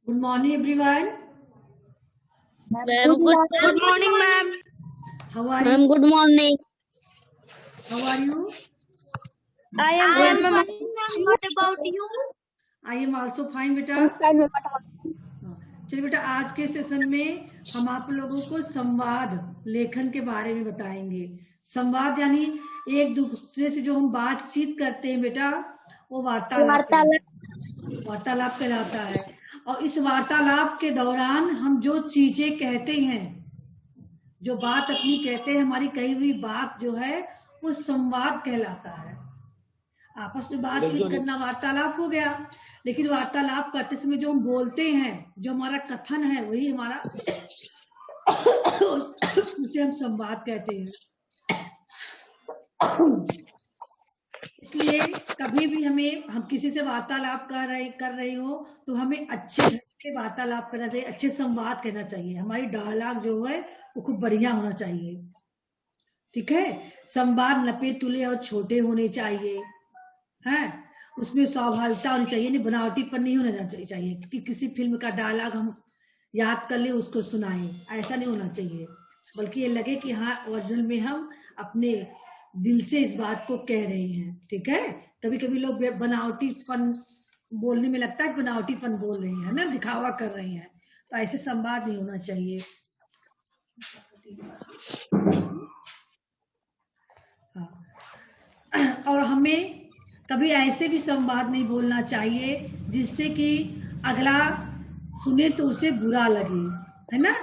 Good morning, everyone. Ma'am, Good morning, ma'am. How are ma'am, you? good morning. How are you? I am fine, ma'am. What about you? I am also fine, बेटा. चलिए बेटा, आज के session में हम आप लोगों को संवाद लेखन के बारे में बताएंगे। संवाद यानी एक दूसरे से जो हम बातचीत करते हैं बेटा, वो वार्तालाप कहलाता है। और इस वार्तालाप के दौरान हम जो चीजें कहते हैं, जो बात अपनी कहते हैं, हमारी कही हुई बात जो है वो संवाद कहलाता है। आपस में बातचीत करना वार्तालाप हो गया, लेकिन वार्तालाप करते समय जो हम बोलते हैं, जो हमारा कथन है, वही हमारा उसे हम संवाद कहते हैं। इसलिए कभी भी हम किसी से वार्तालाप कर रहे हो तो हमें अच्छे से वार्तालाप करना चाहिए, अच्छे संवाद कहना चाहिए। हमारी डायलॉग जो है वो खूब बढ़िया होना चाहिए, ठीक है। संवाद लपे तुले और छोटे होने चाहिए, है। उसमें स्वाभाविकता होनी चाहिए, नहीं बनावटीपन नहीं होना चाहिए कि किसी फिल्म का डायलॉग हम याद कर ले उसको सुनाएं, ऐसा नहीं होना चाहिए। बल्कि ये लगे कि हाँ, ओरिजिनल में हम अपने दिल से इस बात को कह रहे हैं, ठीक है। कभी कभी लोग बनावटीपन बोलने में लगता है कि बनावटीपन बोल रहे हैं, ना, दिखावा कर रहे हैं, तो ऐसे संवाद नहीं होना चाहिए। हाँ। और हमें कभी ऐसे भी संवाद नहीं बोलना चाहिए जिससे कि अगला सुने तो उसे बुरा लगे, है ना।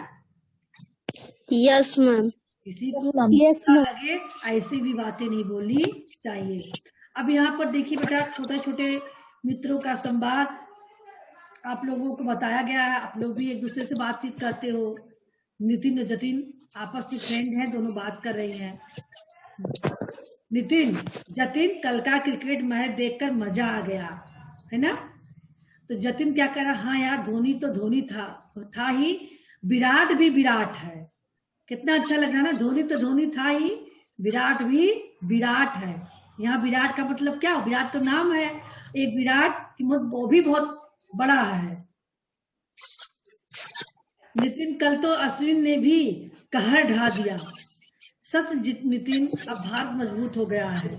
Yes ma'am. किसी को बुरा लगे ऐसी भी बातें नहीं बोलनी चाहिए। अब यहाँ पर देखिए बेटा, छोटे छोटे मित्रों का संवाद आप लोगों को बताया गया है। आप लोग भी एक दूसरे से बातचीत करते हो। नितिन और जतिन आपस में फ्रेंड हैं, दोनों बात कर रही हैं। नितिन, जतिन, कल का क्रिकेट मैच देखकर मजा आ गया, है ना। तो जतिन क्या कह रहा, हाँ यार, धोनी तो धोनी था ही, विराट भी विराट है। कितना अच्छा लग रहा है ना, धोनी तो धोनी था ही, विराट भी विराट है। यहाँ विराट का मतलब क्या, विराट तो नाम है, एक विराट वो भी बहुत बड़ा है। नितिन, कल तो अश्विन ने भी कहर ढा दिया। सच नितिन, अब भारत मजबूत हो गया है।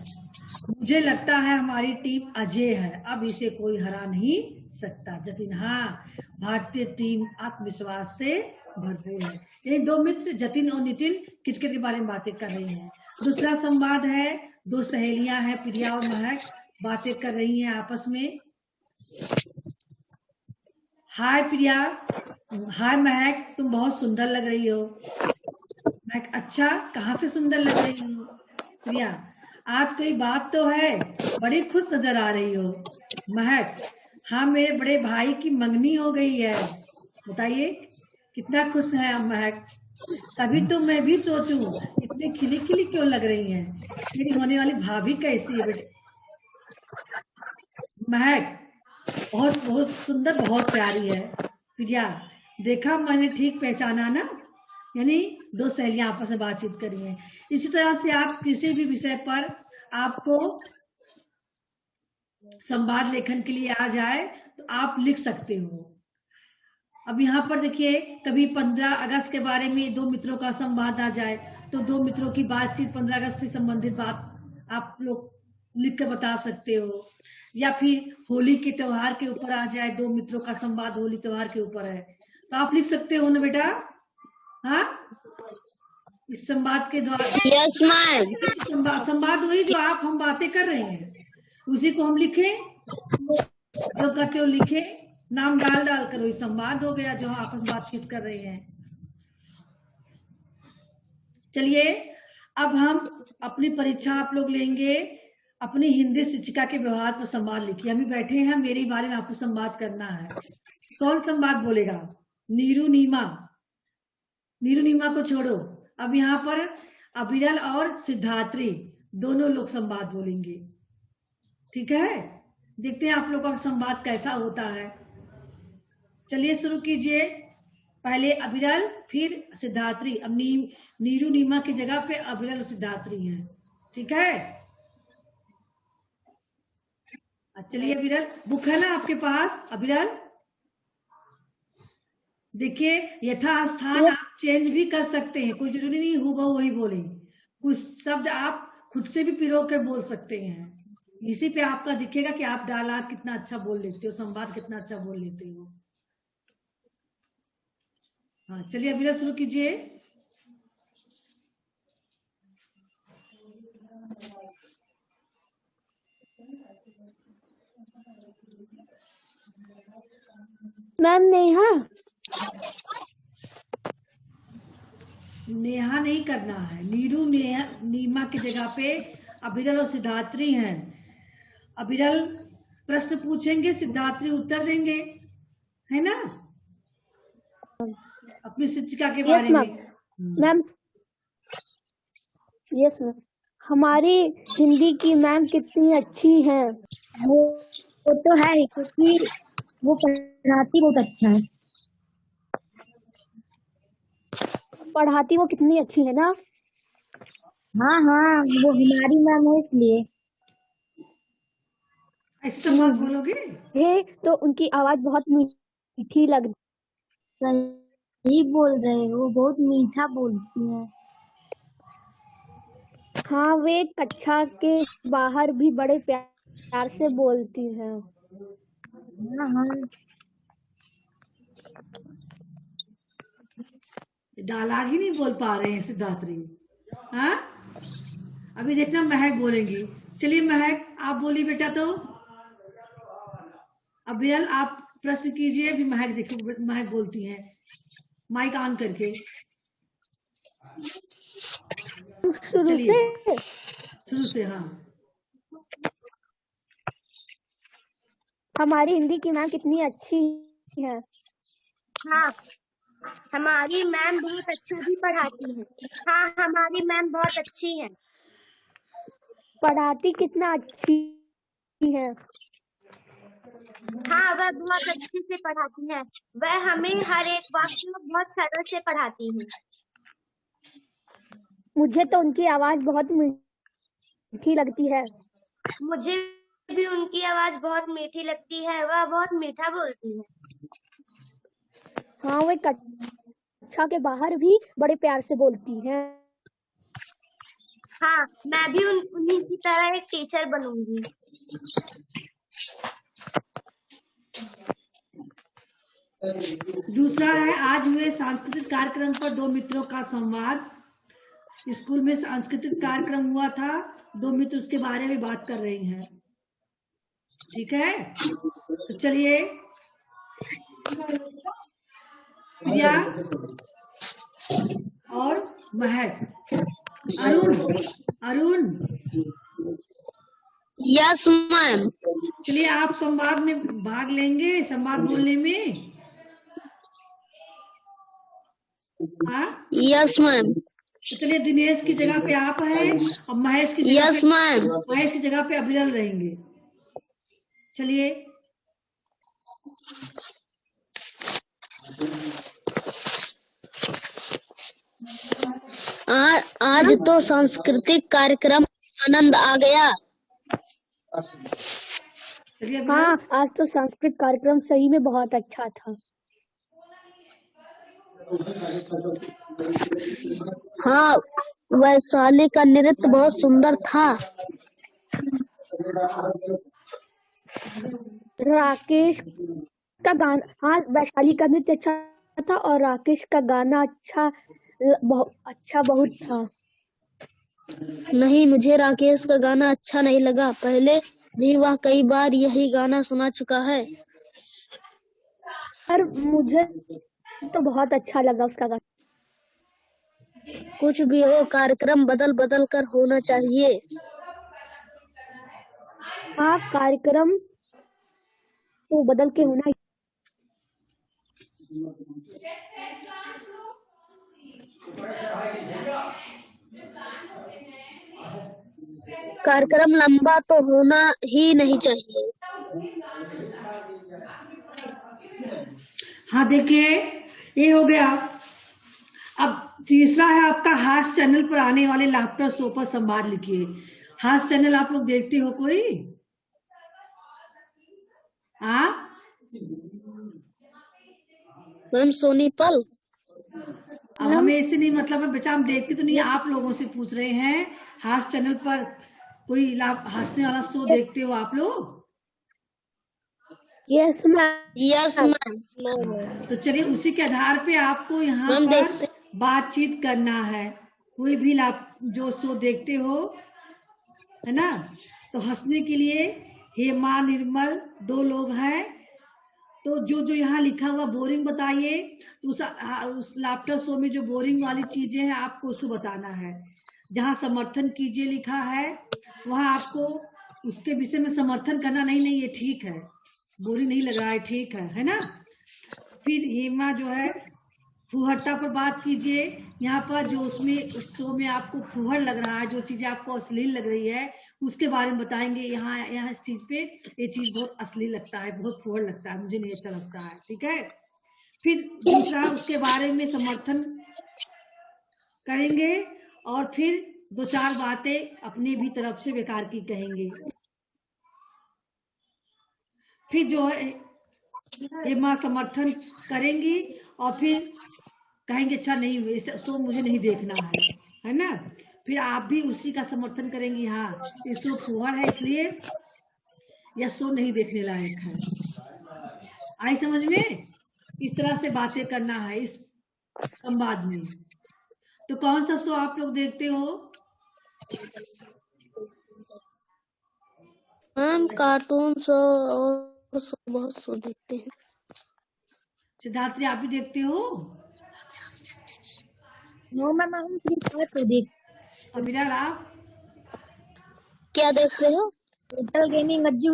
मुझे लगता है हमारी टीम अजय है, अब इसे कोई हरा नहीं सकता। जतिन, हाँ, भारतीय टीम आत्मविश्वास से भरपूर है। ये दो मित्र जतिन और नितिन क्रिकेट के बारे में बातें कर रही हैं। दूसरा संवाद है, दो सहेलियां हैं, प्रिया और महक, बातें कर रही हैं आपस में। हाय प्रिया, हाय महक, तुम बहुत सुंदर लग रही हो। महक, अच्छा, कहाँ से सुंदर लग रही हो। प्रिया, आज कोई बात तो है, बड़ी खुश नजर आ रही हो। महक, हाँ, मेरे बड़े भाई की मंगनी हो गई है। बताइए कितना खुश है हम महक। तभी तो मैं भी सोचूं, इतनी खिली खिली क्यों लग रही हैं। मेरी होने वाली भाभी कैसी है बेटे। महक, बहुत बहुत सुंदर, बहुत प्यारी है। प्रिया, देखा, मैंने ठीक पहचाना ना। यानी दो सहेलियां आपस में बातचीत करी हैं। इसी तरह से आप किसी भी विषय पर आपको संवाद लेखन के लिए आ जाए तो आप लिख सकते हो। अब यहाँ पर देखिए, कभी 15 अगस्त के बारे में दो मित्रों का संवाद आ जाए तो दो मित्रों की बातचीत 15 अगस्त से संबंधित बात आप लोग लिख कर बता सकते हो। या फिर होली के त्योहार के ऊपर आ जाए, दो मित्रों का संवाद होली त्योहार के ऊपर है, तो आप लिख सकते हो ना बेटा। हाँ, इस संवाद के द्वारा, यस मैम। संवाद वही जो आप हम बातें कर रहे हैं, उसी को हम लिखे, जो करते हो लिखे, नाम डाल डाल कर वही संवाद हो गया जो आपस में बातचीत कर रहे हैं। चलिए, अब हम अपनी परीक्षा आप लोग लेंगे। अपनी हिंदी शिक्षिका के व्यवहार पर संवाद लिखिए। हम बैठे हैं, मेरे बारे में आपको संवाद करना है। कौन संवाद बोलेगा। नीरू नीमा, नीरू नीमा को छोड़ो। अब यहाँ पर अविरल और सिद्धात्री दोनों लोग संवाद बोलेंगे, ठीक है। देखते हैं आप लोगों का संवाद कैसा होता है। चलिए शुरू कीजिए। पहले अविरल, फिर सिद्धात्री। अब नीरू नीमा की जगह पे अविरल और सिद्धात्री हैं, ठीक है। चलिए अविरल, बुक है ना आपके पास अविरल। देखिए, यथास्थान आप चेंज भी कर सकते हैं, कोई जरूरी नहीं हूबहू वही बोले। कुछ शब्द आप खुद से भी पिरो कर बोल सकते हैं। इसी पे आपका दिखेगा कि आप डायलॉग कितना अच्छा बोल लेते हो, संवाद कितना अच्छा बोल लेते हो। हाँ, चलिए अभी शुरू कीजिए। मैम नेहा। नेहा नहीं करना है, नीरू नेहा नीमा की जगह पे अभिरल और सिद्धात्री हैं। अभिरल प्रश्न पूछेंगे, सिद्धात्री उत्तर देंगे, है ना, अपनी शिक्षिका के बारे में। मैम यस मैम, हमारी हिंदी की मैम कितनी अच्छी है। वो तो है ही, क्योंकि वो पढ़ाती बहुत अच्छा है। पढ़ाती वो कितनी अच्छी है ना। हाँ हाँ, वो हमारी मैम है इसलिए। ऐसा बात बोलोगे? तो उनकी आवाज बहुत मीठी लगती। सही बोल रहे हो, बहुत मीठा बोलती है। हाँ, वे कक्षा के बाहर भी बड़े प्यार से बोलती है। डायलॉग ही नहीं बोल पा रहे हैं सिद्धात्री। हाँ, अभी देखना महक बोलेंगी। चलिए महक, आप बोली बेटा। तो अभियल आप प्रश्न कीजिए, अभी महक देखो, महक बोलती हैं माइक ऑन करके। चलिए शुरू से। हाँ, हमारी हिंदी की मैम कितनी अच्छी है। हाँ, हमारी मैम बहुत अच्छा भी पढ़ाती है। हाँ, हमारी मैम बहुत अच्छी है। पढ़ाती कितना अच्छी है। हाँ, वह बहुत अच्छे से पढ़ाती है। वह हमें हर एक वाक्य बहुत सरल से पढ़ाती है। मुझे तो उनकी आवाज बहुत मीठी लगती है। मुझे भी उनकी आवाज बहुत मीठी लगती है। वह बहुत मीठा बोलती है। हाँ, वह कक्षा के बाहर भी बड़े प्यार से बोलती है। हाँ, मैं भी उन्हीं की तरह एक टीचर बनूंगी। दूसरा है, आज हुए सांस्कृतिक कार्यक्रम पर दो मित्रों का संवाद। स्कूल में सांस्कृतिक कार्यक्रम हुआ था, दो मित्र उसके बारे में बात कर रही हैं। ठीक है, तो चलिए प्रिया और महक। Arun yes ma'am. चलिए आप संवाद में भाग लेंगे, संवाद बोलने में। हाँ, यस मैम। तो चलिए दिनेश की जगह पे आप हैं और महेश की जगह यस मैम। महेश की जगह पे अभिरल रहेंगे। चलिए आज तो सांस्कृतिक कार्यक्रम आनंद आ गया। हाँ, आज तो सांस्कृतिक कार्यक्रम सही में बहुत अच्छा था। हाँ, वैशाली का नृत्य बहुत सुंदर था। राकेश का गाना, हाँ वैशाली का नृत्य अच्छा था और राकेश का गाना अच्छा बहुत था। नहीं, मुझे राकेश का गाना अच्छा नहीं लगा। पहले भी वह कई बार यही गाना सुना चुका है। पर मुझे तो बहुत अच्छा लगा उसका गाना। कुछ भी हो, कार्यक्रम बदल बदल कर होना चाहिए। हाँ, कार्यक्रम तो बदल के होना। कार्यक्रम लंबा तो होना ही नहीं चाहिए। हाँ, देखिए ये हो गया। अब तीसरा है आपका हास्य चैनल पर आने वाले लाफ्टर शो पर संवाद लिखिए। हास्य चैनल आप लोग देखते हो कोई? हाँ, मैम सोनीपल। अब हमें इससे नहीं मतलब है बच्चा, हम देखते तो नहीं, आप लोगों से पूछ रहे हैं। हास्य चैनल पर कोई हंसने वाला शो देखते हो आप लोग? Yes ma'am. Yes ma'am. तो चलिए उसी के आधार पे आपको यहाँ मैम पर देखते। बातचीत करना है। कोई भी आप जो शो देखते हो, है ना, तो हंसने के लिए हेमा निर्मल 2 लोग हैं। तो जो जो यहाँ लिखा हुआ बोरिंग बताइए, तो उस लाफ्टर शो में जो बोरिंग वाली चीजें हैं आपको उसको बताना है। जहाँ समर्थन कीजिए लिखा है, वहां आपको उसके विषय में समर्थन करना, नहीं नहीं ये ठीक है, बोरिंग नहीं लग रहा है, ठीक है ना। फिर हेमा जो है फुहड़ता पर बात कीजिए। यहाँ पर जो उसमें उस शो में आपको फुहड़ लग रहा है, जो चीजें आपको अश्लील लग रही है उसके बारे में बताएंगे। यहाँ यहाँ इस चीज पे, ये चीज बहुत अश्लील लगता है, बहुत फुहड़ लगता है, मुझे नहीं अच्छा लगता है, ठीक है। फिर दूसरा उसके बारे में समर्थन करेंगे, और फिर 2-4 बातें अपनी भी तरफ से बेकार की कहेंगे। फिर जो है हेमा समर्थन करेंगी, और फिर कहेंगे अच्छा नहीं शो मुझे नहीं देखना है ना। फिर आप भी उसी का समर्थन करेंगी, हाँ ये शो फुहड़ है इसलिए यह शो नहीं देखने लायक है। आई समझ में? इस तरह से बातें करना है इस संवाद में। तो कौन सा शो आप लोग देखते हो? मैम कार्टून शो और शो बहुत शो देखते हैं। सिद्धार्थी आप भी देखते हो? नो मैम, हम फ्री फायर तो देख। अभिलाल आप? क्या देखते हो? Total gaming Ajju.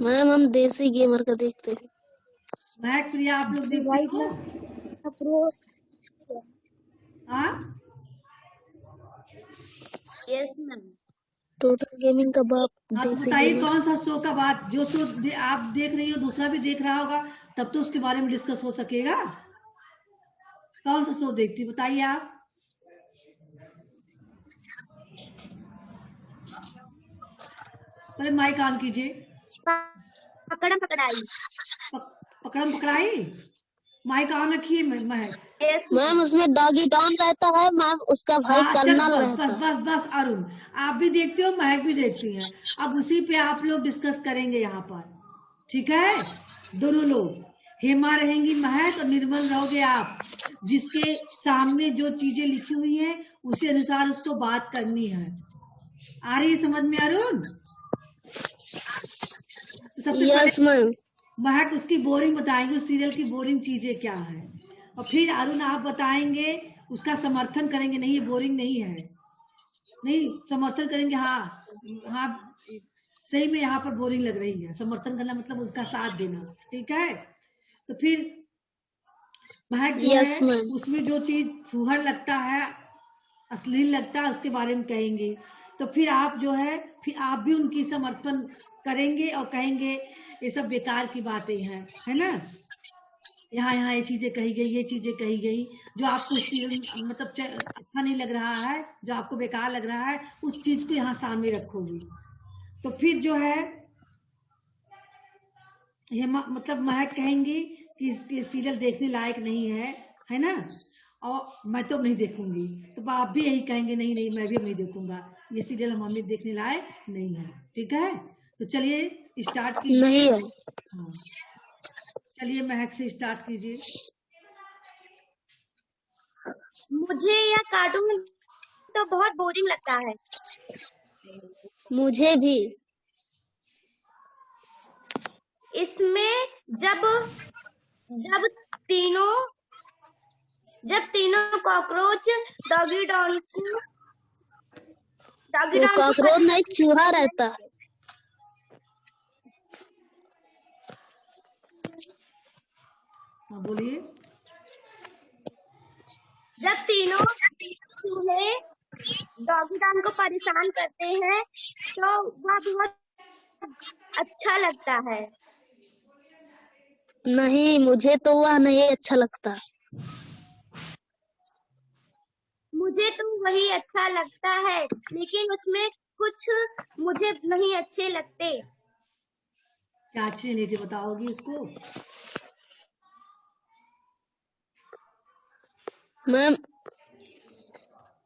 मैम हम देसी गेमर का देखते हैं। महक प्रिया आप लोग देखते वाइट हो? ना प्रो। हाँ यस मैम। टोटल गेमिंग का बाप हाँ, तो देसी बताइए गेमर। कौन सा शो का बात, जो शो आप देख रही हो दूसरा भी देख रहा होगा, तब तो उसके बारे में डिस्कस हो सकेगा। कौन सा शो देखती बताइए आप? पहले माइक ऑन कीजिए। पकड़म पकड़ाई। पकड़म पकड़ाई, माइक ऑन रखिए महक। यस मैम उसमें डॉगी डॉन रहता है मैम, उसका भाई हाँ चल, कर्नल बस रहता बस है। बस बस अरुण, आप भी देखते हो, महक भी देखती हैं। अब उसी पे आप लोग डिस्कस करेंगे यहाँ पर, ठीक है। दोनों लोग, हेमा रहेंगी महक और निर्मल रहोगे आप। जिसके सामने जो चीजें लिखी हुई हैं उसी अनुसार उसको बात करनी है। आ रही है समझ में अरुण? तो सबसे पहले यस मैम। महक उसकी बोरिंग बताएंगे, उस सीरियल की बोरिंग चीजें क्या है, और फिर अरुण आप बताएंगे, उसका समर्थन करेंगे, नहीं ये बोरिंग नहीं है, नहीं समर्थन करेंगे, हाँ हाँ सही में यहाँ पर बोरिंग लग रही है, समर्थन करना मतलब उसका साथ देना, ठीक है। तो फिर महक जो यस है मैम। उसमें जो चीज फुहड़ लगता है, अश्लील लगता है, उसके बारे में कहेंगे। तो फिर आप जो है, फिर आप भी उनकी समर्थन करेंगे और कहेंगे ये सब बेकार की बातें हैं, है ना। यहाँ यहाँ ये चीजें कही गई, ये चीजें कही गई, जो आपको मतलब अच्छा नहीं लग रहा है, जो आपको बेकार लग रहा है, उस चीज को यहाँ सामने रखोगी। तो फिर जो है हेमा मतलब महक कहेंगी कि इसके सीरियल देखने लायक नहीं है ना, और मैं तो नहीं देखूंगी। तो आप भी यही कहेंगे, नहीं नहीं मैं भी नहीं देखूंगा, ये सीरियल हमें देखने लायक नहीं है, ठीक है। तो चलिए स्टार्ट कीजिए। नहीं है। हाँ चलिए महक से स्टार्ट कीजिए। मुझे यह कार्टून तो बहुत बोरिंग लगता है। मुझे भी। इसमें जब जब तीनों जब तीनों कॉकरोच डॉगी डॉन वो को कॉकरोच नहीं चूहा रहता है। हाँ बोलिए। जब तीनों चूहे डॉगी डॉन को परेशान करते हैं तो वह बहुत अच्छा लगता है। नहीं मुझे तो वह नहीं अच्छा लगता। मुझे तो वही अच्छा लगता है, लेकिन उसमें कुछ मुझे नहीं अच्छे लगते। क्या अच्छी नहीं थी, बताओगी उसको? मैम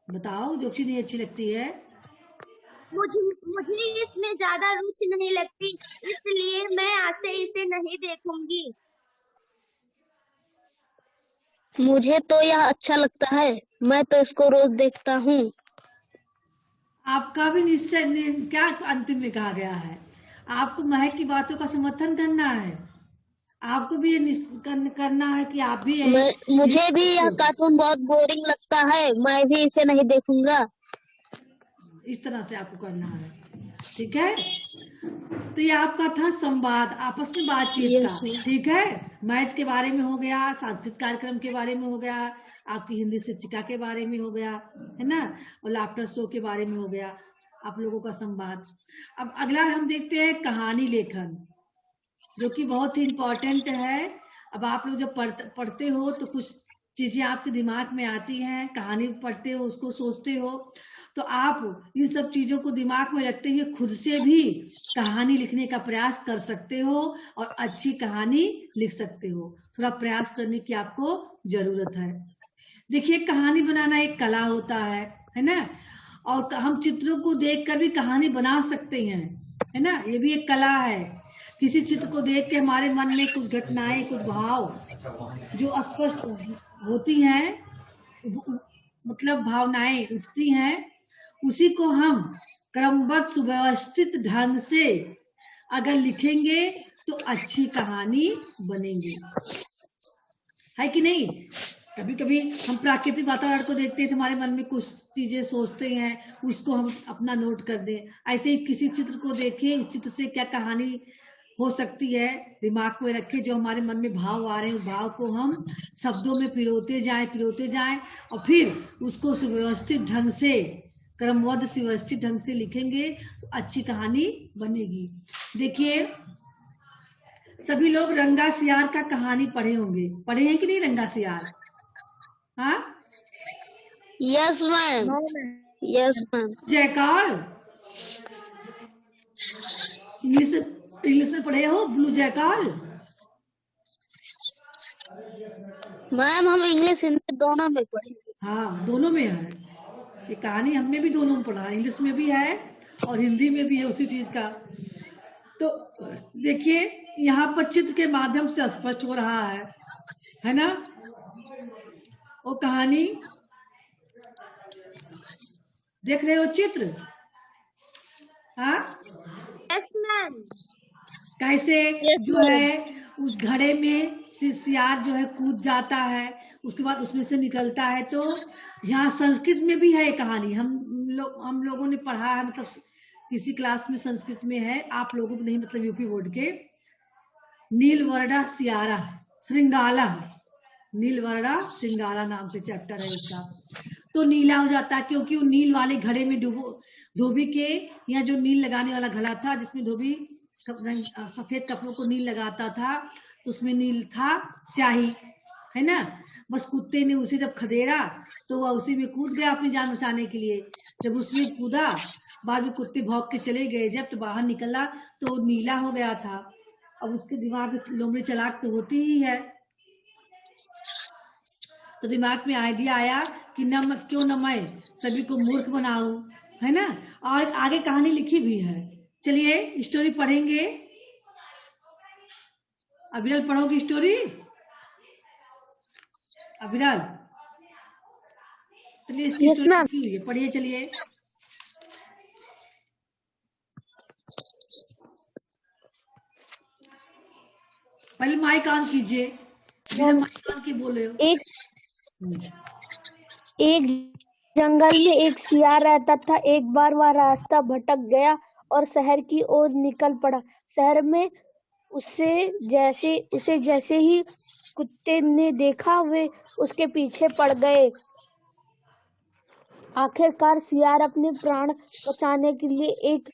बताओ जो चीज नहीं अच्छी लगती है। मुझे मुझे इसमें ज्यादा रुचि नहीं लगती, इसलिए मैं आज से इसे नहीं देखूंगी। मुझे तो यह अच्छा लगता है, मैं तो इसको रोज देखता हूँ। आपका भी निश्चय क्या अंतिम में कहा गया है? आपको महक की बातों का समर्थन करना है। आपको भी ये करना है कि आप भी मुझे भी यह कार्टून बहुत बोरिंग लगता है, मैं भी इसे नहीं देखूंगा। इस तरह से आपको करना है, ठीक है? तो ये आपका था संवाद, आपस में बातचीत का, ठीक है? मैच के बारे में हो गया, सांस्कृतिक कार्यक्रम के बारे में हो गया, आपकी हिंदी शिक्षिका के बारे में हो गया, है ना, और लाफ्टर शो के बारे में हो गया, आप लोगों का संवाद। अब अगला हम देखते हैं कहानी लेखन, जो कि बहुत ही इम्पोर्टेंट है। अब आप लोग जब पढ़ते हो तो कुछ चीजें आपके दिमाग में आती हैं, कहानी पढ़ते हो, उसको सोचते हो, तो आप इन सब चीजों को दिमाग में रखते हुए खुद से भी कहानी लिखने का प्रयास कर सकते हो और अच्छी कहानी लिख सकते हो। थोड़ा प्रयास करने की आपको जरूरत है। देखिए, कहानी बनाना एक कला होता है ना, और हम चित्रों को देखकर भी कहानी बना सकते हैं, है ना, ये भी एक कला है। किसी चित्र को देख के हमारे मन में कुछ घटनाएं, कुछ भाव जो स्पष्ट होती हैं, मतलब भावनाएं उठती हैं, उसी को हम क्रमबद्ध सुव्यवस्थित ढंग से अगर लिखेंगे तो अच्छी कहानी बनेगी, है कि नहीं? कभी कभी हम प्राकृतिक वातावरण को देखते हैं तो हमारे मन में कुछ चीजें सोचते हैं, उसको हम अपना नोट कर दें। ऐसे ही किसी चित्र को देखें, उस चित्र से क्या कहानी हो सकती है, दिमाग में रखें, जो हमारे मन में भाव आ रहे हैं, उस भाव को हम शब्दों में पिरोते जाएं और फिर उसको सुव्यवस्थित ढंग से, क्रमबद्ध सुव्यवस्थित ढंग से लिखेंगे तो अच्छी कहानी बनेगी। देखिए, सभी लोग रंगा सियार का कहानी पढ़े होंगे, पढ़े हैं कि नहीं रंगा सियार? हाँ, यस मैम, यस मैम। जयकार, इंग्लिश में पढ़े हो ब्लू जयकार? मैम हम इंग्लिश हिंदी दोनों में पढ़े। हाँ, दोनों में है ये कहानी, हमने भी दोनों में पढ़ा, इंग्लिश में भी है और हिंदी में भी है उसी चीज का। तो देखिए, यहाँ पर चित्र के माध्यम से स्पष्ट हो रहा है ना, वो कहानी देख रहे हो चित्र? हाँ, यस मैम। कैसे जो है उस घड़े में सियार जो है कूद जाता है, उसके बाद उसमें से निकलता है। तो यहाँ संस्कृत में भी है ये कहानी, हम लोगों ने पढ़ा है, मतलब किसी क्लास में संस्कृत में है, आप लोगों को नहीं, मतलब यूपी बोर्ड के। नीलवर्णा सियारा श्रृंगाला, नीलवर्णा श्रृंगाला नाम से चैप्टर है उसका। तो नीला हो जाता है क्योंकि वो नील वाले घड़े में धोबी के, या जो नील लगाने वाला घड़ा था जिसमें धोबी सफेद कपड़ों को नील लगाता था, उसमें नील था स्याही, है ना। बस कुत्ते ने उसे जब खदेड़ा तो वह उसी में कूद गया अपनी जान बचाने के लिए। जब उसमें कूदा, बाद में कुत्ते भौंक के चले गए, जब तो बाहर निकला तो नीला हो गया था। अब उसके दिमाग में लोमड़ी चलाक तो होती ही है, तो दिमाग में आइडिया आया कि क्यों न मैं सभी को मूर्ख बनाऊं, है ना। और आगे कहानी लिखी भी है। चलिए स्टोरी पढ़ेंगे। अभिलाल पढ़ोगी स्टोरी? अभिलाल, चलिए इसकी स्टोरी लिखी हुई है, पढ़िए चलिए। पहले माइक ऑन कीजिए, बिना माइक ऑन के बोले हो। एक जंगल में एक सियार रहता था। एक बार वह रास्ता भटक गया और शहर की ओर निकल पड़ा। शहर में उसे जैसे ही कुत्ते ने देखा, वे उसके पीछे पड़ गए। आखिरकार सियार अपने प्राण बचाने के लिए एक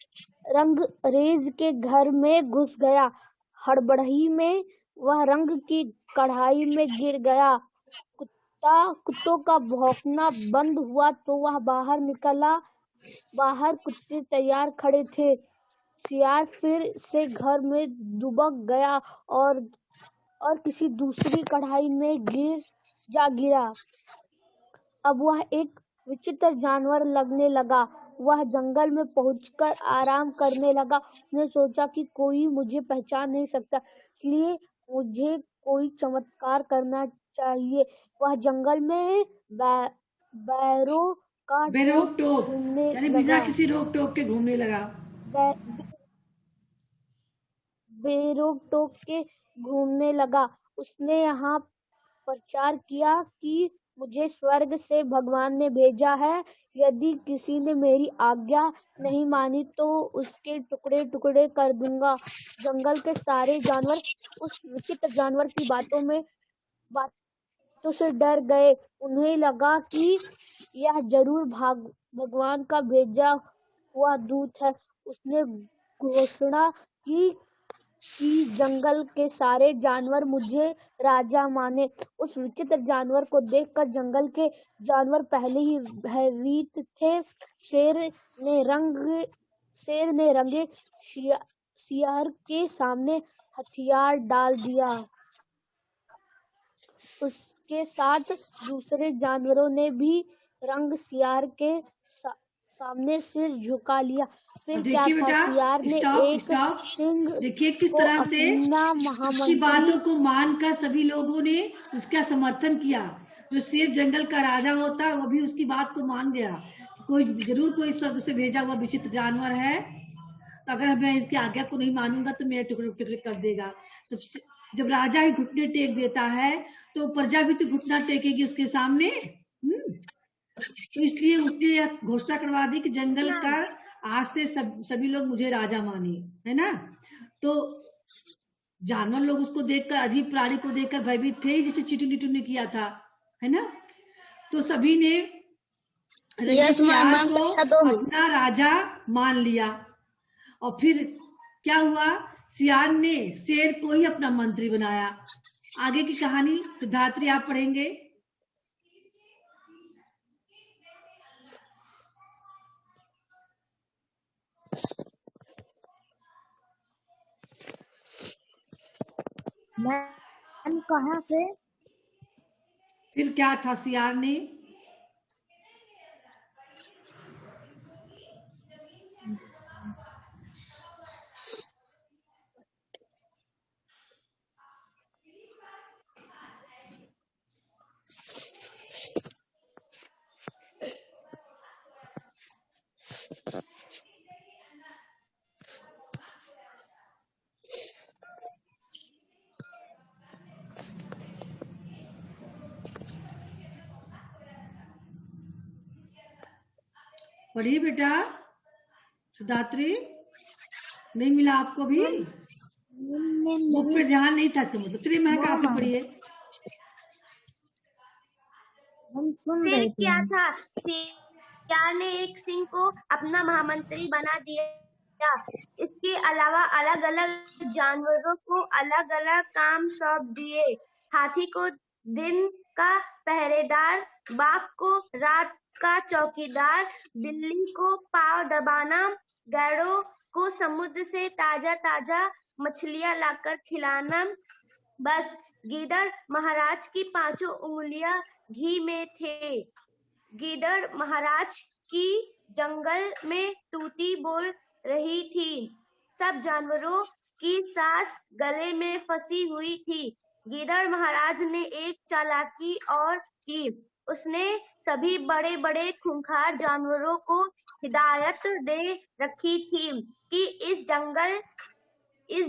रंगरेज के घर में घुस गया। हड़बड़ी में वह रंग की कढ़ाई में गिर गया। कुत्तों का भौंकना बंद हुआ तो वह बाहर निकला। बाहर कुत्ते तैयार खड़े थे। सियार फिर से घर में दुबक गया और किसी दूसरी कढ़ाई में गिरा। अब वह एक विचित्र जानवर लगने लगा। वह जंगल में पहुंचकर आराम करने लगा। उसने सोचा कि कोई मुझे पहचान नहीं सकता, इसलिए मुझे कोई चमत्कार करना चाहिए। वह जंगल में बैरों का बेरोक टोक घूमने यानी बिना लगा। किसी रोक टोक के घूमने लगा। बेरोक टोक के घूमने लगा। उसने यहाँ प्रचार किया कि मुझे स्वर्ग से भगवान ने भेजा है। यदि किसी ने मेरी आज्ञा नहीं मानी तो उसके टुकड़े टुकड़े कर दूंगा। जंगल के सारे जानवर उस विचित्र जानवर की बातों से डर गए। उन्हें लगा कि यह जरूर भगवान का भेजा हुआ दूत है। उसने घोषणा की कि जंगल के सारे जानवर मुझे राजा माने। उस विचित्र जानवर को देखकर जंगल के जानवर पहले ही भयभीत थे। शेर ने रंगे सियार के सामने हथियार डाल दिया। उसके साथ दूसरे जानवरों ने भी रंग सियार के सामने सिर झुका लिया। फिर क्या देखिए था, बेटा, सियार ने एक स्टॉप। सिंह देखिए किस को तरह से अपना उसकी महामंत्री बातों को मानकर सभी लोगों ने उसका समर्थन किया। जो शेर जंगल का राजा होता है वो भी उसकी बात को मान गया। कोई जरूर कोई स्वर्ग से भेजा हुआ विचित्र जानवर है, तो अगर मैं इसकी आज्ञा को नहीं मानूंगा तो मेरे टुकड़े टुकड़े कर देगा। तो जब राजा ही घुटने टेक देता है तो प्रजा भी तो घुटना टेकेगी उसके सामने। तो इसलिए उसने यह घोषणा करवा दी कि जंगल का आज से सभी लोग मुझे राजा माने, है ना। तो जानवर लोग उसको देखकर, अजीब प्राणी को देखकर भयभीत थे, जिसे चिटू निटू ने किया था, है ना। तो सभी ने रंगे सियार को अपना राजा मान लिया। और फिर क्या हुआ, सियार ने शेर को ही अपना मंत्री बनाया। आगे की कहानी सिद्धार्थी आप पढ़ेंगे। मैम कहाँ से? फिर क्या था, सियार ने पढ़िए बेटा। सिद्धार्थी नहीं मिला आपको भी? बुक पे ध्यान नहीं था इसका मतलब। चलिए मैं आप पढ़िए। फिर क्या था, सियार ने एक सिंह को अपना महामंत्री बना दिया। इसके अलावा अलग अलग जानवरों को अलग अलग काम सौंप दिए। हाथी को दिन का पहरेदार, बाघ को रात का चौकीदार, बिल्ली को पाँव दबाना, गैरों को समुद्र से ताजा ताजा मछलियां लाकर खिलाना। बस गीदड़ महाराज की पांचों उंगलियां घी में थे। गीदड़ महाराज की जंगल में तूती बोल रही थी। सब जानवरों की सांस गले में फंसी हुई थी। गीदड़ महाराज ने एक चालाकी और की। उसने सभी बड़े बड़े खूंखार जानवरों को हिदायत दे रखी थी कि इस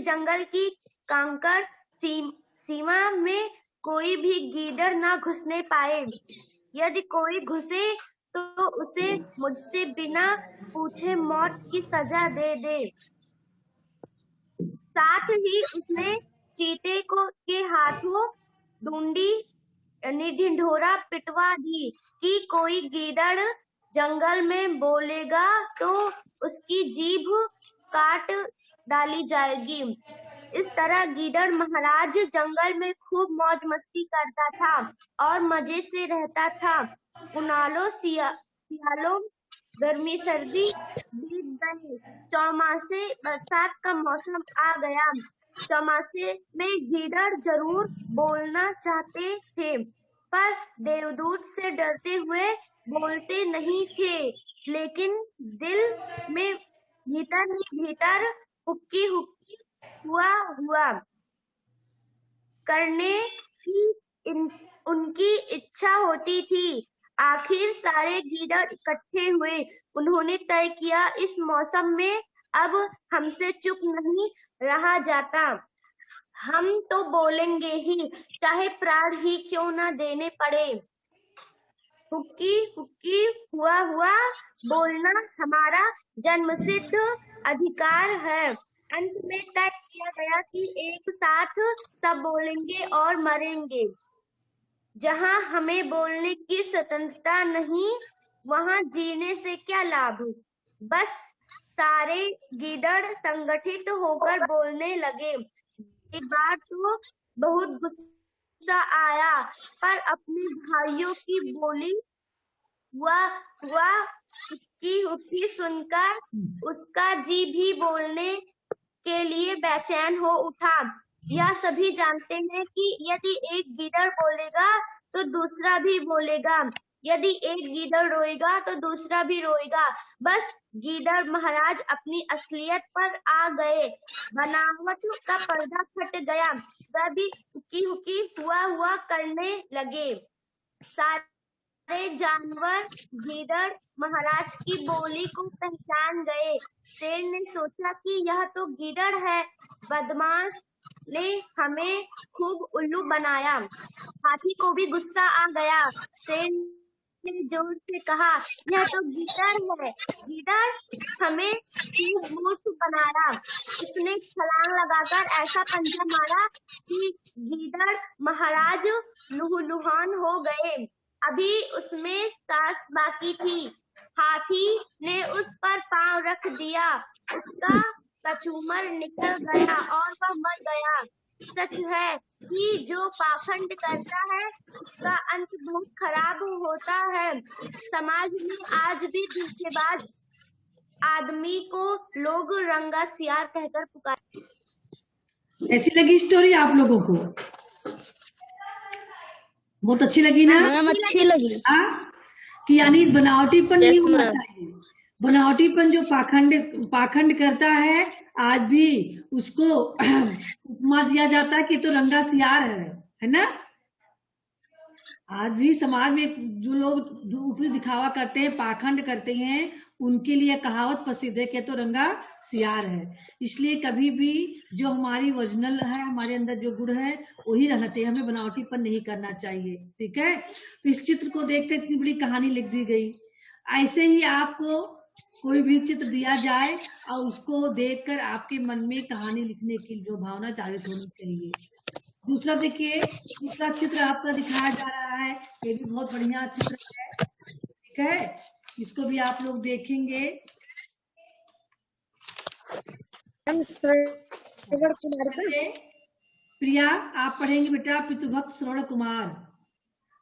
जंगल की कांकर सीमा में कोई भी गीदड़ ना घुसने पाए। यदि कोई घुसे तो उसे मुझसे बिना पूछे मौत की सजा दे दे। साथ ही उसने चीते के हाथों डूंडी ढिंढोरा पिटवा दी कि कोई गीदड़ जंगल में बोलेगा तो उसकी जीभ काट डाली जाएगी। इस तरह गीदड़ महाराज जंगल में खूब मौज मस्ती करता था और मजे से रहता था। उनालों सियालों गर्मी सर्दी बीत गई, चौमासे बरसात का मौसम आ गया। चौमासे में गीदड़ जरूर बोलना चाहते थे, पर देवदूत से डरते हुए बोलते नहीं थे। लेकिन दिल में भीतर ही भीतर हुक्की हुआ करने की उनकी इच्छा होती थी। आखिर सारे गीदड़ इकट्ठे हुए। उन्होंने तय किया, इस मौसम में अब हमसे चुप नहीं रहा जाता। हम तो बोलेंगे ही, चाहे प्राण ही क्यों न देने पड़े। हुक्की हुक्की हुआ बोलना हमारा जन्मसिद्ध अधिकार है। अंत में तय किया गया कि एक साथ सब बोलेंगे और मरेंगे। जहां हमें बोलने की स्वतंत्रता नहीं, वहां जीने से क्या लाभ। बस सारे गीदड़ संगठित होकर बोलने लगे। एक बार तो बहुत गुस्सा आया, पर अपने भाइयों की बोली हुआ उसकी हुक्की सुनकर उसका जी भी बोलने के लिए बेचैन हो उठा। यह सभी जानते हैं कि यदि एक गीदड़ बोलेगा तो दूसरा भी बोलेगा, यदि एक गीदड़ रोएगा तो दूसरा भी रोएगा। बस गीदड़ महाराज अपनी असलियत पर आ गए। बनावट का पर्दा फट गया। वह भी हुक्की हुक्की हुआ करने लगे। सारे जानवर गीदड़ महाराज की बोली को पहचान गए। शेर ने सोचा कि यह तो गीदड़ है, बदमाश ने हमें खूब उल्लू बनाया। हाथी को भी गुस्सा आ गया। शेर ने जोर से कहा, यह तो गीदड़ है, गीदड़ हमें खूब मूर्ख बनाया। उसने छलांग लगाकर ऐसा पंजा मारा कि गीदड़ महाराज लुहुलुहान हो गए। अभी उसमें सांस बाकी थी। हाथी ने उस पर पांव रख दिया। उसका कचूमर निकल गया और वह मर गया। सच है कि जो पाखंड करता है उसका अंत बहुत खराब होता है। समाज में आज भी धोखेबाज आदमी को लोग रंगा सियार कहकर पुकारते। ऐसी लगी स्टोरी आप लोगों को? बहुत अच्छी लगी ना? मैम अच्छी लगी। कि यानी बनावटीपन नहीं होना मैम। चाहिए। बनावटीपन जो पाखंड करता है, आज भी उसको उपमा दिया जाता है कि तो रंगा सियार है ना? आज भी समाज में जो लोग जो ऊपरी दिखावा करते हैं, पाखंड करते हैं, उनके लिए कहावत प्रसिद्ध है कि तो रंगा सियार है। इसलिए कभी भी जो हमारी ओरिजिनल है, हमारे अंदर जो गुण है वही रहना चाहिए, हमें बनावटीपन नहीं करना चाहिए। ठीक है, तो इस चित्र को देखकर इतनी बड़ी कहानी लिख दी गई। ऐसे ही आपको कोई भी चित्र दिया जाए और उसको देखकर आपके मन में कहानी लिखने की जो भावना जागृत होनी चाहिए। दूसरा देखिए, दूसरा चित्र आपका दिखाया जा रहा है, ये भी बहुत बढ़िया चित्र है। ठीक है, इसको भी आप लोग देखेंगे। प्रिया, आप पढ़ेंगे बेटा पितृभक्त श्रवण कुमार।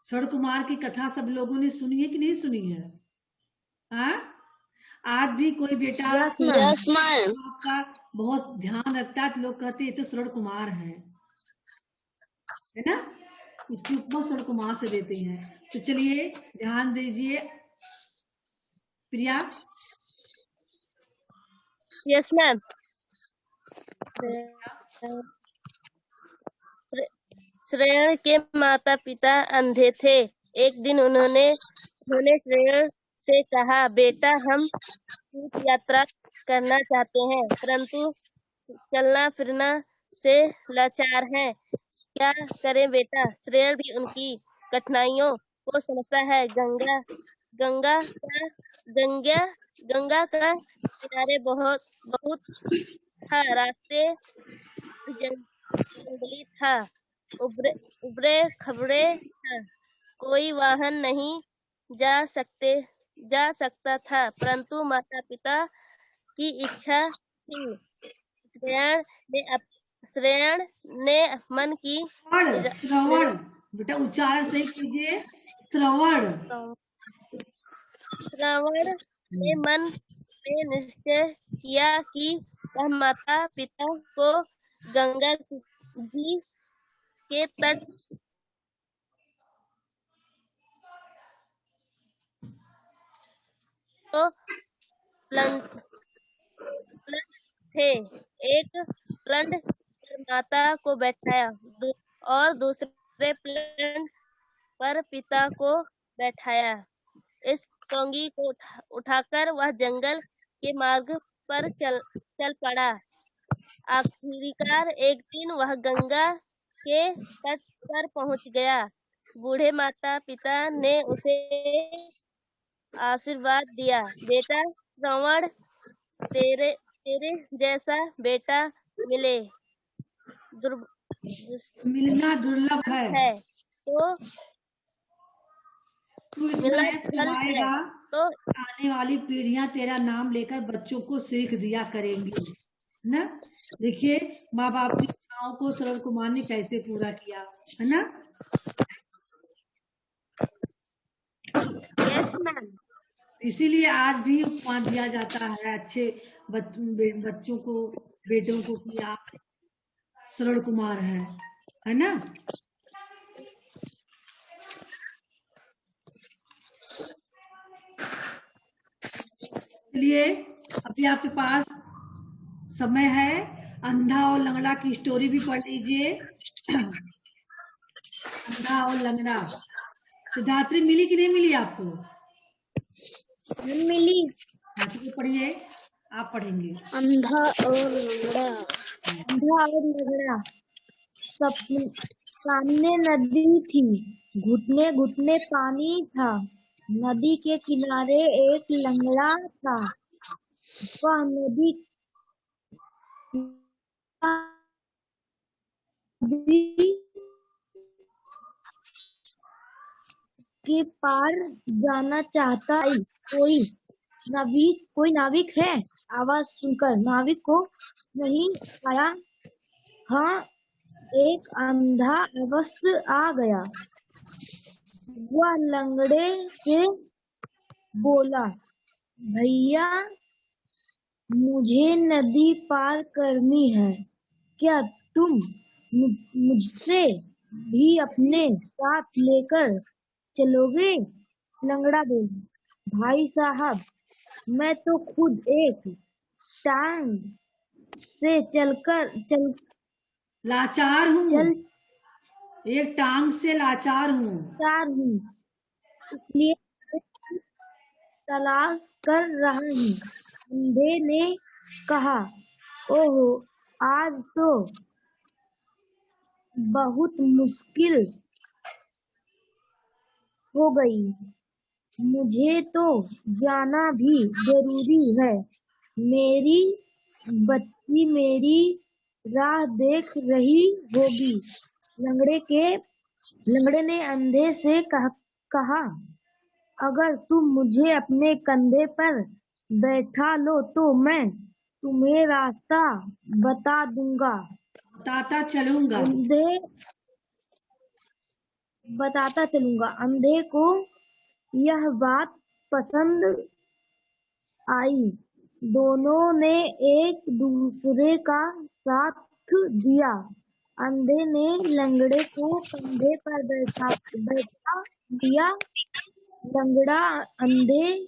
श्रवण कुमार की कथा सब लोगों ने सुनी है कि नहीं सुनी है? हाँ, आज भी कोई बेटा आपका बहुत ध्यान रखता है, लोग कहते हैं तो श्रवण कुमार है ना? उसकी उपमा श्रवण कुमार से देते हैं। तो चलिए ध्यान दीजिए। प्रिया। Yes ma'am. श्रेयण के माता पिता अंधे थे। एक दिन उन्होंने श्रेयण से कहा, बेटा हम तीर्थ यात्रा करना चाहते हैं, परंतु चलना फिरना से लाचार हैं। क्या करें बेटा? श्रेयण भी उनकी कठिनाइयों को समझता है। गंगा का किनारे बहुत था, रास्ते जंगली था, उबरे खबरे था, कोई वाहन नहीं जा सकता था, परंतु माता पिता की इच्छा थी। श्रेयण ने मन की श्रवण बेटा उच्चारण सही कीजिए। श्रवण ने मन में निश्चय किया कि वह माता पिता को गंगा जी के तट को प्लंग थे। एक प्लंग पर माता को बैठाया और दूसरे प्लंग पर पिता को बैठाया। इस टोंगी को उठाकर वह जंगल के मार्ग पर चल पड़ा। आखिरकार एक दिन वह गंगा के तट पर पहुंच गया। बूढ़े माता पिता ने उसे आशीर्वाद दिया, बेटा श्रवण, तेरे जैसा बेटा मिलना दुर्लभ है। तो तू इतना यश कमाएगा तो आने वाली पीढ़ियां तेरा नाम लेकर बच्चों को सीख दिया करेंगी, है ना। देखिए माँ बाप की इच्छाओं को सरल कुमार ने कैसे पूरा किया, है ना। Yes ma'am. इसीलिए आज भी उपमा दिया जाता है अच्छे बच्चों को, बेटों को, कि आप सरल कुमार है ना। चलिए अभी आपके पास समय है, अंधा और लंगड़ा की स्टोरी भी पढ़ लीजिए। अंधा और लंगड़ा। सिद्धार्थी मिली कि नहीं मिली आपको? मिली। तो पढ़िए, आप पढ़ेंगे। अंधा और लंगड़ा। अंधा और लंगड़ा। सामने नदी थी, घुटने घुटने पानी था। नदी के किनारे एक लंगड़ा था। वह नदी के पार जाना चाहता है। कोई नाविक है? आवाज सुनकर नाविक को नहीं आया। हाँ, एक अंधा अवश्य आ गया। वह लंगड़े से बोला, भैया मुझे नदी पार करनी है, क्या तुम मुझसे भी अपने साथ लेकर चलोगे? लंगड़ा बोला, भाई साहब मैं तो खुद एक टांग से लाचार हूँ, एक टांग से लाचार हूँ, इसलिए तलाश कर रहा हूँ। अंधे ने कहा, ओहो आज तो बहुत मुश्किल हो गई, मुझे तो जाना भी जरूरी है। मेरी बच्ची मेरी राह देख रही होगी। लंगड़े ने अंधे से कहा, अगर तुम मुझे अपने कंधे पर बैठा लो तो मैं तुम्हें रास्ता बताता चलूंगा। अंधे को यह बात पसंद आई। दोनों ने एक दूसरे का साथ दिया। अंधे ने लंगड़े को कंधे पर बैठा दिया। लंगड़ा अंधे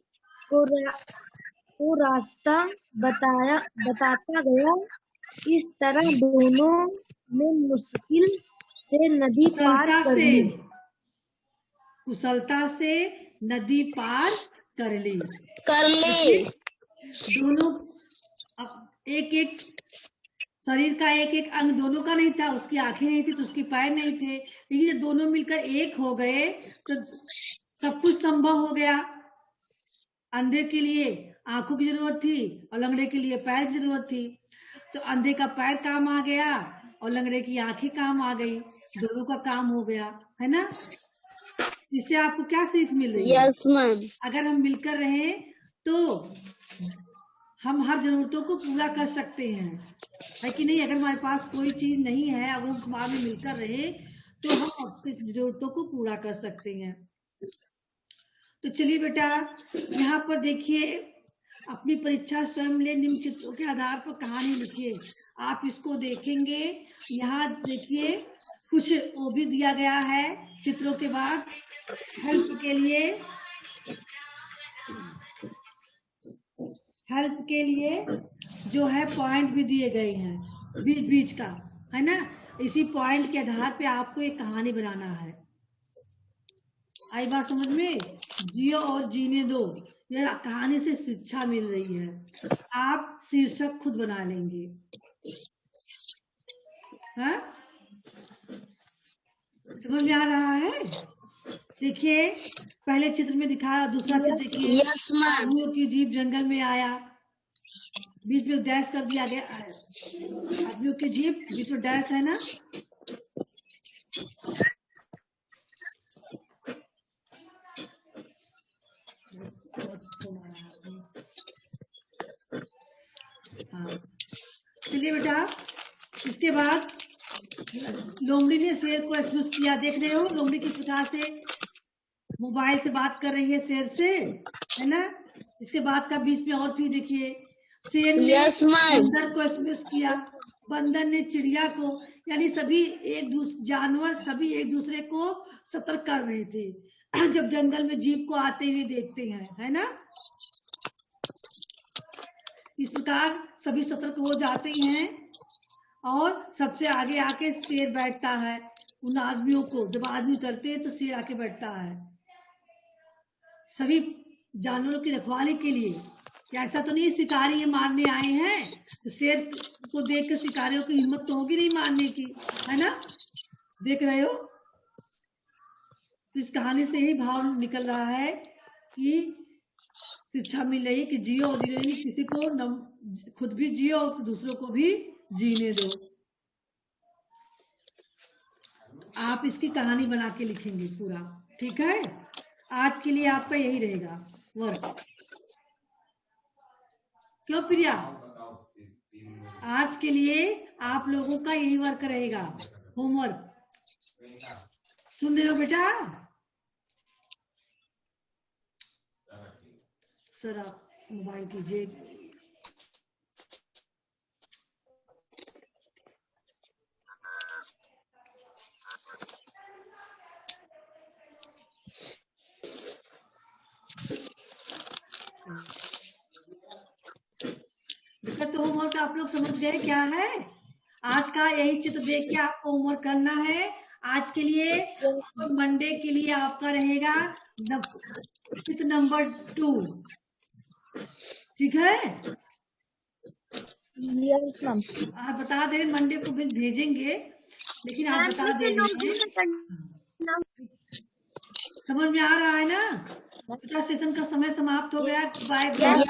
को रास्ता बताता गया। इस तरह दोनों ने मुश्किल से नदी पार कर ली। कुशलता से नदी पार कर ली। दोनों एक एक शरीर का एक एक अंग दोनों का नहीं था, उसकी आंखें नहीं थी तो उसके पैर नहीं थे, लेकिन जब दोनों मिलकर एक हो गए तो सब कुछ संभव हो गया। अंधे के लिए आंखों की जरूरत थी और लंगड़े के लिए पैर की जरूरत थी, तो अंधे का पैर काम आ गया और लंगड़े की आंखें काम आ गई, दोनों का काम हो गया, है ना। इससे आपको क्या सीख मिल रही है? Yes ma'am. अगर हम मिलकर रहें तो हम हर जरूरतों को पूरा कर सकते हैं, है कि नहीं। अगर हमारे पास कोई चीज नहीं है, अगर हम समाज में मिलकर रहे तो हम अपनी जरूरतों को पूरा कर सकते हैं। तो चलिए बेटा, यहाँ पर देखिए, अपनी परीक्षा स्वयं ले, निम्न चित्रों के आधार पर कहानी लिखिए। आप इसको देखेंगे, यहाँ देखिए कुछ वो भी दिया गया है चित्रों के बाद हेल्प के लिए जो है पॉइंट भी दिए गए हैं बीच बीच का, है ना। इसी पॉइंट के आधार पे आपको एक कहानी बनाना है। आई बात समझ में? जियो और जीने दो, यह कहानी से शिक्षा मिल रही है। आप शीर्षक खुद बना लेंगे, हाँ? समझ में आ रहा है? देखिए पहले चित्र में दिखाया, दूसरा चित्र देखिए। Yes ma'am. आदमियों की जीप जंगल में आया, बीच में डैश कर दिया गया। आदमियों की जीप बीच में डैश है ना। हाँ चलिए बेटा, इसके बाद लोमड़ी ने शेर को एक्सक्यूज किया। देख रहे हो लोमड़ी किस प्रकार से मोबाइल से बात कर रही है शेर से, है ना। इसके बाद का बीच में और फिर देखिए, शेर ने बंदर को एक्सक्यूज किया, बंदर ने चिड़िया को, यानी सभी जानवर सभी एक दूसरे को सतर्क कर रहे थे जब जंगल में जीप को आते हुए देखते हैं, है ना। इस प्रकार सभी सतर्क हो जाते हैं और सबसे आगे आके शेर बैठता है। उन आदमियों को जब आदमी करते हैं तो शेर आके बैठता है सभी जानवरों की रखवाली के लिए। क्या ऐसा तो नहीं शिकारी ये मारने आए हैं, तो शेर को देख कर शिकारियों की हिम्मत तो होगी नहीं मारने की, है ना। देख रहे हो, इस कहानी से ही भाव निकल रहा है कि शिक्षा मिल रही कि जियो और जीने, किसी को खुद भी जियो और दूसरों को भी जीने दो। आप इसकी कहानी बना के लिखेंगे पूरा, ठीक है। आज के लिए आपका यही रहेगा वर्क। क्यों प्रिया? आज के लिए आप लोगों का यही वर्क रहेगा, होमवर्क। सुन रहे हो बेटा? सर आप मोबाइल कीजिए। बेटा तो होमवर्क आप लोग समझ गए क्या है? आज का यही चित्र देख के आपको होमवर्क करना है। आज के लिए मंडे के लिए आपका रहेगा चित्र नंबर 2, ठीक है। आप बता दे, मंडे को भी भेजेंगे, लेकिन आप बता देंगे। समझ में आ रहा है ना? बेटा सेशन का समय समाप्त हो गया। Bye bye.